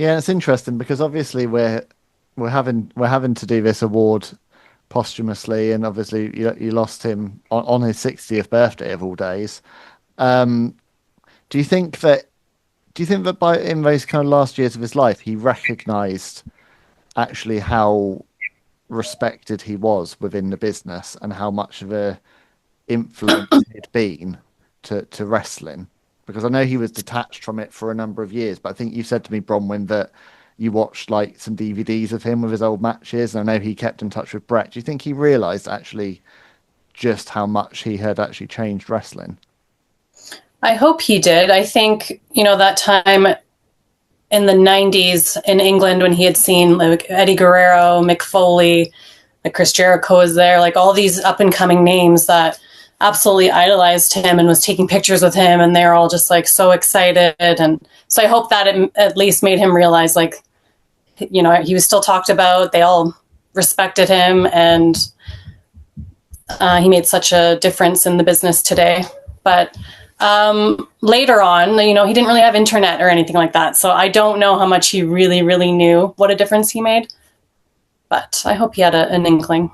Yeah, it's interesting because obviously we're having to do this award posthumously, and obviously you lost him on his 60th birthday of all days. Um, do you think that do you think that by in those kind of last years of his life, he recognised actually how respected he was within the business and how much of a influence he'd been to wrestling? Because I know he was detached from it for a number of years, but I think you said to me, Bronwyn, that you watched like some DVDs of him with his old matches, and I know he kept in touch with Brett. Do you think he realised actually just how much he had actually changed wrestling? I hope he did. I think, that time in the 90s in England when he had seen like Eddie Guerrero, Mick Foley, like Chris Jericho was there, like all these up and coming names that absolutely idolized him and was taking pictures with him, and they're all just like so excited. And so I hope that it at least made him realize, like, he was still talked about. They all respected him, and he made such a difference in the business today. But later on, he didn't really have internet or anything like that. So I don't know how much he really, really knew what a difference he made. But I hope he had an inkling.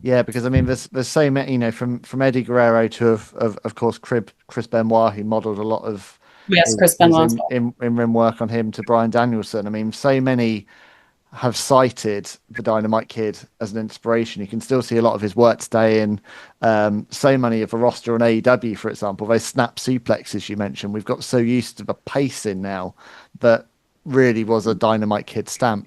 Yeah, because I mean, there's so many, from Eddie Guerrero to of course Chris Benoit, who modelled a lot of Yes, his, Chris his Benoit. in ring work on him, to Bryan Danielson. I mean, so many have cited the Dynamite Kid as an inspiration. You can still see a lot of his work today in so many of the roster on AEW, for example. Those snap suplexes you mentioned, we've got so used to the pacing now that really was a Dynamite Kid stamp.